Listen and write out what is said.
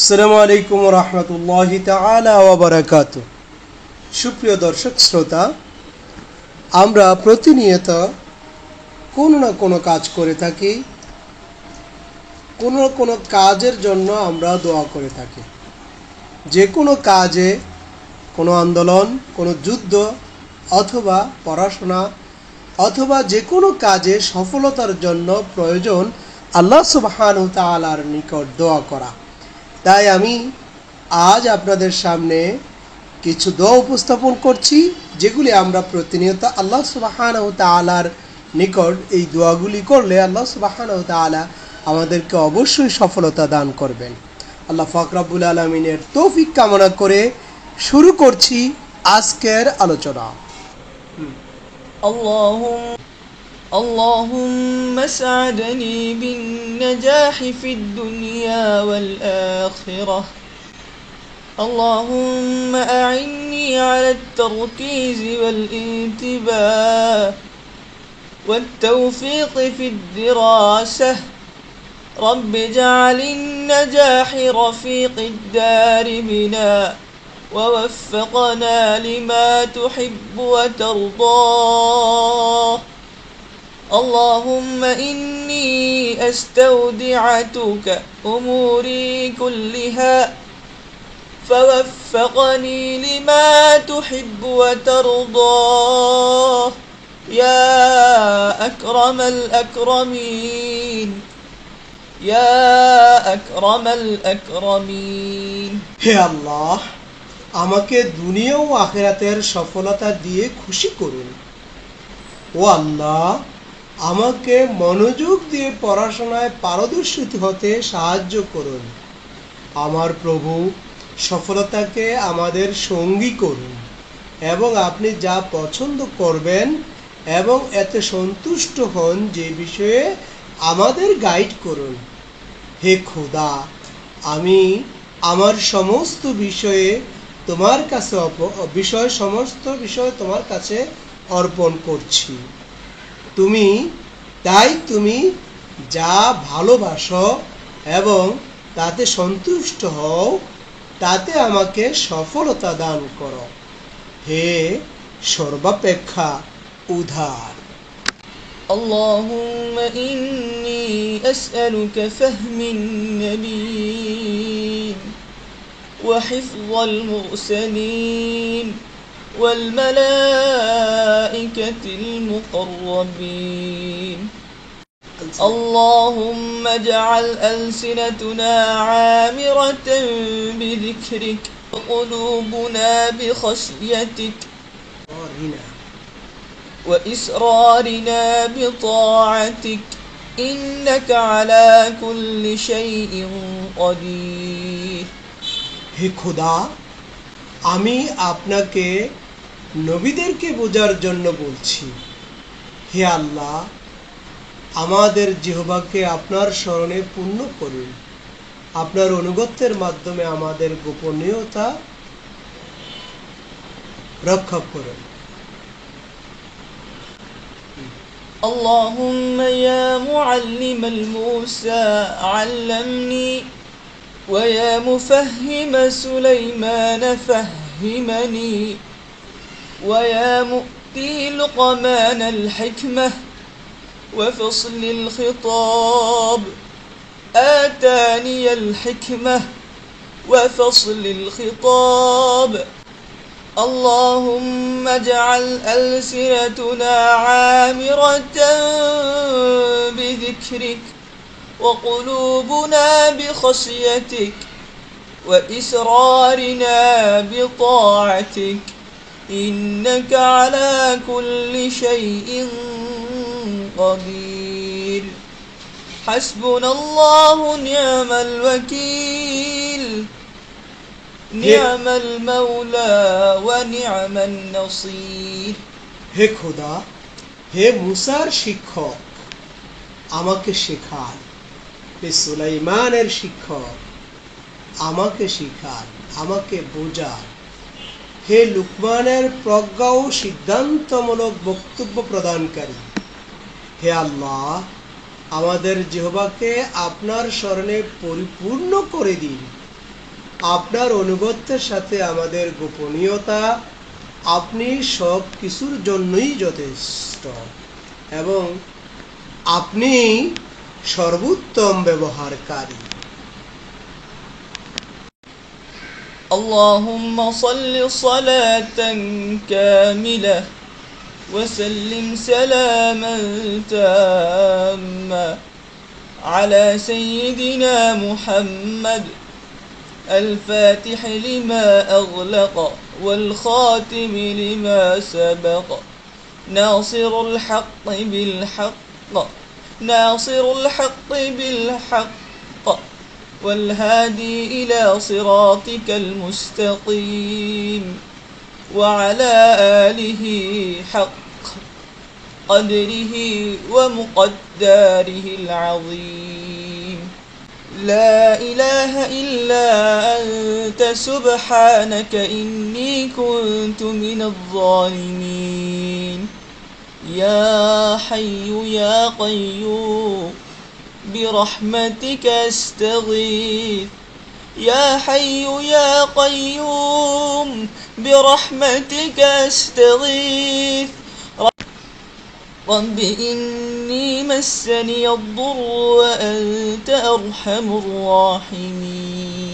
আসসালামু আলাইকুম ওয়া রাহমাতুল্লাহি তাআলা ওয়া বারাকাতুহু। সুপ্রিয় দর্শক শ্রোতা, আমরা প্রতিনিয়ত কোনো না কোনো কাজ করে থাকি, কোনো না কোনো কাজের জন্য আমরা দোয়া করে থাকি। যে কোনো কাজে, কোনো আন্দোলন, কোনো যুদ্ধ অথবা পড়াশোনা অথবা যে কোনো কাজে সফলতার জন্য প্রয়োজন আল্লাহ সুবহানাহু ওয়া তাআলার নিকট দোয়া করা। তাই আমি আজ আপনাদের সামনে কিছু দোয়া উপস্থাপন করছি, যেগুলি আমরা প্রতিনিয়ত আল্লাহ সুবহানাহু ওয়া তাআলার নিকট এই দোয়াগুলি করলে আল্লাহ সুবহানাহু ওয়া তাআলা আমাদেরকে অবশ্যই সফলতা দান করবেন। আল্লাহ পাক রব্বুল আলামিনের তৌফিক কামনা করে শুরু করছি আজকের আলোচনা। اللهم اسعدني بالنجاح في الدنيا والآخرة. اللهم أعني على التركيز والانتباه والتوفيق في الدراسة. رب اجعل النجاح رفيق الدار بنا ووفقنا لما تحب وترضاه. اللهم إني أستودعتك أموري كلها فوفقني لما تحب وترضاه يا أكرم الأكرمين يا أكرم الأكرمين. হে আল্লাহ, আমাকে দুনিয়া ও আখিরাতের সফলতা দিয়ে খুশি করুন। ও আল্লাহ, আমাকে মনোযোগ দিয়ে পড়াশোনায় পারদর্শী হতে সাহায্য করুন। আমার প্রভু, সফলতাকে আমাদের সঙ্গী করুন এবং আপনি যা পছন্দ করবেন এবং এতে সন্তুষ্ট হন যে বিষয়ে আমাদের গাইড করুন। হে খোদা, আমি আমার সমস্ত বিষয়ে তোমার কাছে সমস্ত বিষয় তোমার কাছে অর্পণ করছি। তুমি যা ভালোবাসো এবং তাতে সন্তুষ্ট হও, তাতে আমাকে সফলতা দান করো। হে সর্বাপেক্ষা উদার। اللهم إني أسألك فهم النبيين وحفظ المرسلين والملائكة المقربين. اللهم اجعل ألسنتنا عامرة بذكرك وقلوبنا بخشيتك وإسرارنا بطاعتك إنك على كل شيء قدير. হে খোদা, আমি আপনাকে নবীদেরকে বোঝার জন্য বলছি। হে আল্লাহ, আমাদের জিহ্বাকে আপনার স্মরণে পূর্ণ করুন। আপনার অনুগত্যের মাধ্যমে আমাদের গোপনীয়তা রক্ষা করুন। اللهم يا معلم الموسى علمني ويا مفهم سليمان فهمني ويا مؤتي لقمان الحكمة وفصل الخطاب آتاني الحكمة وفصل الخطاب. اللهم اجعل ألسنتنا عامرة بذكرك وقلوبنا بخشيتك وإسرارنا بطاعتك إنك على كل شيء قدير. حسبنا الله نعم الوكيل نعم المولى ونعم النصير. হে খোদা, হে মুসার শিক্ষক, আমাকে শেখান। হে সুলাইমানের শিক্ষক, আমাকে শিখান, আমাকে বোঝান। হে লুকমানের প্রজ্ঞা ও সিদ্ধান্তমূলক বক্তব্য প্রদানকারী, হে আল্লাহ, আমাদের জিহ্বাকে আপনার স্মরণে পরিপূর্ণ করে দিন আপনার অনুগত্যের সাথে আমাদের গোপনীয়তা, আপনি সব কিছুর জন্যই যথেষ্ট এবং আপনি সর্বোত্তম ব্যবহারকারী। اللهم صل صلاة كاملة وسلم سلاما تاما على سيدنا محمد الفاتح لما أغلق والخاتم لما سبق ناصر الحق بالحق والهادي إلى صراطك المستقيم وعلى آله حق قدره ومقداره العظيم. لا إله إلا أنت سبحانك إني كنت من الظالمين. يا حي يا قيوم برحمتك أستغيث. يا حي يا قيوم برحمتك أستغيث. رب إني مسني الضر وأنت أرحم الراحمين.